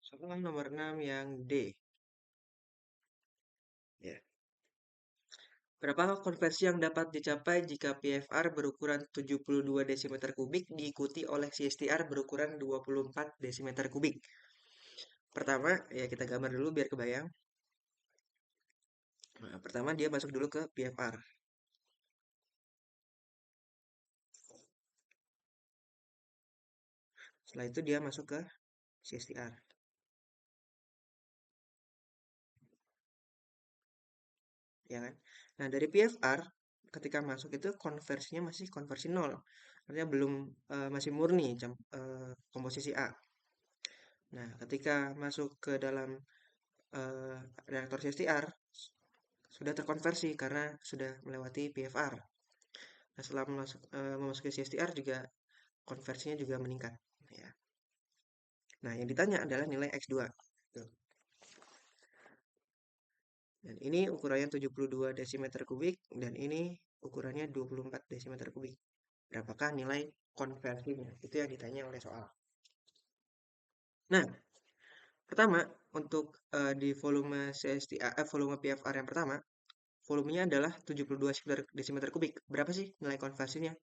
Soal nomor 6 yang D. Ya. Berapakah konversi yang dapat dicapai jika PFR berukuran 72 desimeter kubik diikuti oleh CSTR berukuran 24 desimeter kubik? Pertama, ya kita gambar dulu biar kebayang. Nah, pertama dia masuk dulu ke PFR. Setelah itu dia masuk ke CSTR. Ya kan? Nah, dari PFR ketika masuk itu konversinya masih konversi 0. Artinya belum masih murni komposisi A. Nah, ketika masuk ke dalam eh, reaktor CSTR sudah terkonversi karena sudah melewati PFR. Nah, setelah memasuki CSTR juga konversinya juga meningkat. Ya. Nah, yang ditanya adalah nilai X2. Tuh. Dan ini ukurannya 72 desimeter kubik dan ini ukurannya 24 desimeter kubik. Berapakah nilai konversinya? Itu yang ditanya oleh soal. Nah, pertama untuk di volume volume PFR yang pertama, volumenya adalah 72 desimeter kubik. Berapa sih nilai konversinya?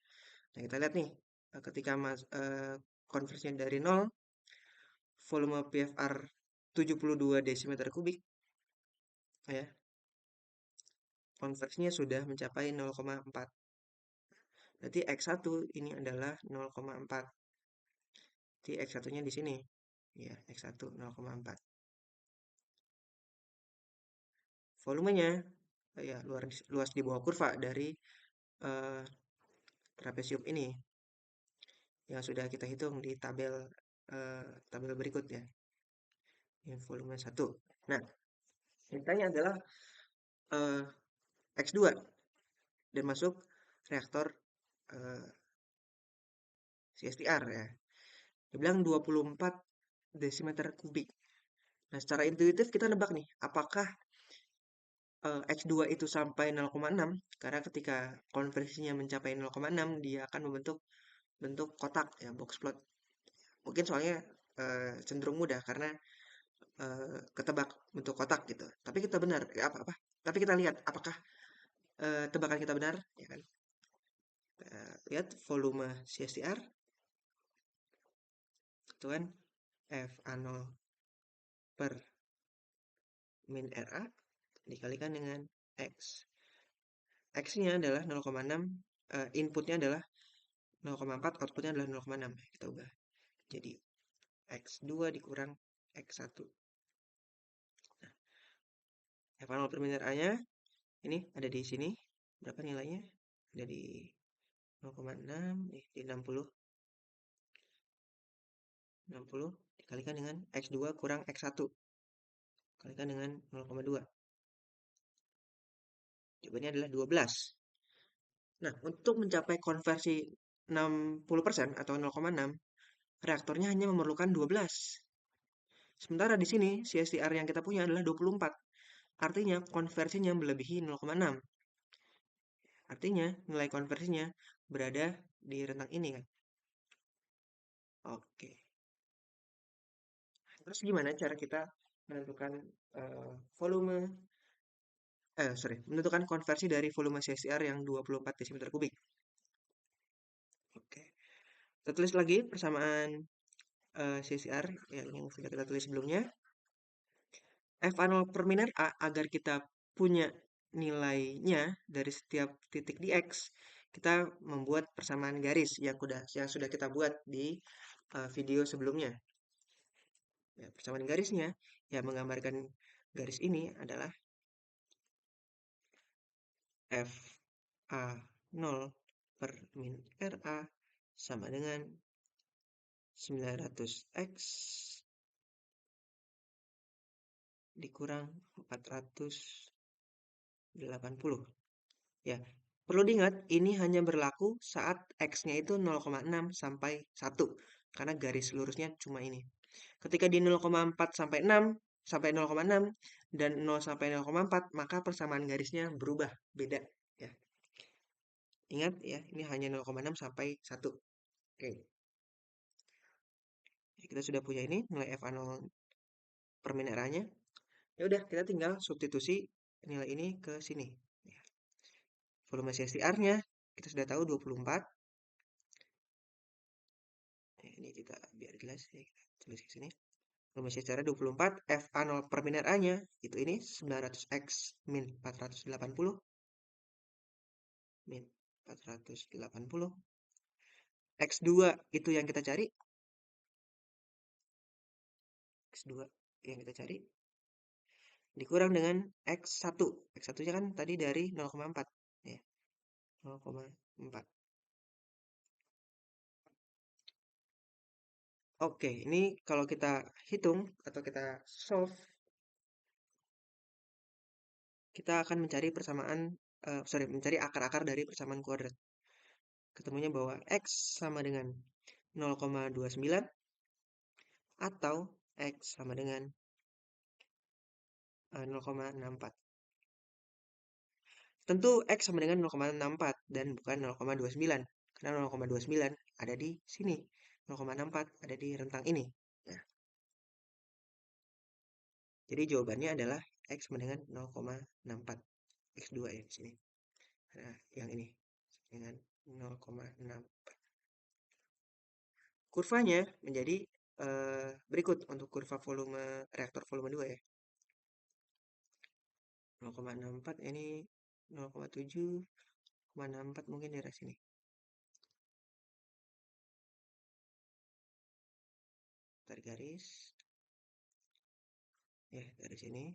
Nah, kita lihat nih, ketika konversinya dari 0, volume PFR 72 desimeter kubik, ya, konversinya sudah mencapai 0,4. Berarti X1 ini adalah 0,4. Jadi X1-nya di sini. Ya, X1 0,4. Volumenya ya luas di bawah kurva dari eh, trapesium ini yang sudah kita hitung di tabel berikut ya. Ini volume 1. Nah, yang ditanya adalah eh, X2 dan masuk reaktor eh, CSTR ya. Dia bilang 24 desimeter kubik. Nah, secara intuitif kita nebak nih, apakah X2 itu sampai 0,6? Karena ketika konversinya mencapai 0,6, dia akan membentuk bentuk kotak ya, box plot. Mungkin soalnya cenderung mudah karena ketebak bentuk kotak gitu. Tapi kita benar, ya apa-apa. Tapi kita lihat apakah tebakan kita benar, ya kan? Lihat volume CSTR itu kan FA0 per min RA dikalikan dengan X. X-nya adalah 0,6, inputnya adalah 0,4, outputnya adalah 0,6. Kita ubah. Jadi X2 dikurang X1. Nah, FA0 per min RA-nya ini ada di sini. Berapa nilainya? Ada di 0,6, di 60. 60 dikalikan dengan X2 kurang X1. Kalikan dengan 0,2. Jawabannya adalah 12. Nah, untuk mencapai konversi 60% atau 0,6, reaktornya hanya memerlukan 12. Sementara di sini CSTR yang kita punya adalah 24. Artinya konversinya melebihi 0,6. Artinya nilai konversinya berada di rentang ini kan. Oke. Terus gimana cara kita menentukan volume menentukan konversi dari volume CSTR yang 24 desimeter kubik. Oke. Kita tulis lagi persamaan CSTR yang sudah kita tulis sebelumnya. FA0 per min A agar kita punya nilainya dari setiap titik di X, kita membuat persamaan garis yang sudah kita buat di video sebelumnya. Ya, persamaan garisnya yang menggambarkan garis ini adalah FA0 per min RA sama dengan 900X dikurang 480. Ya, perlu diingat ini hanya berlaku saat X-nya itu 0,6 sampai 1. Karena garis lurusnya cuma ini. Ketika di 0,4 sampai 6 sampai 0,6 dan 0 sampai 0,4 maka persamaan garisnya berubah, beda ya. Ingat ya, ini hanya 0,6 sampai 1. Oke. Kita sudah punya ini nilai FA0 per minute A-nya. Ya udah, kita tinggal substitusi nilai ini ke sini. Ya. Volume CSTR-nya kita sudah tahu 24. Ya, ini kita biar jelas ya, kita tulis di sini. Volume CSTR 24, FA0 per minute A-nya itu ini 900X min 480 min 480. X2 itu yang kita cari. X2 yang kita cari dikurang dengan X1. X1-nya kan tadi dari 0,4 ya. 0,4. Oke, ini kalau kita hitung atau kita solve, kita akan mencari persamaan mencari akar-akar dari persamaan kuadrat. Ketemunya bahwa X sama dengan 0,29 atau X sama dengan 0,64. Tentu X sama dengan 0,64 dan bukan 0,29. Karena 0,29 ada di sini. 0,64 ada di rentang ini. Nah, jadi jawabannya adalah X sama dengan 0,64. X2 ya di sini. Nah, yang ini dengan 0,64. Kurvanya menjadi berikut untuk kurva volume reaktor volume 2 ya. 0,64 ini 0,7, 0,64 mungkin di daerah sini. Tarik garis. Ya, dari sini.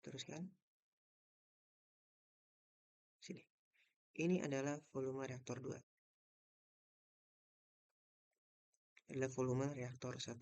Teruskan. Sini. Ini adalah volume reaktor 2. Adalah volume reaktor 1.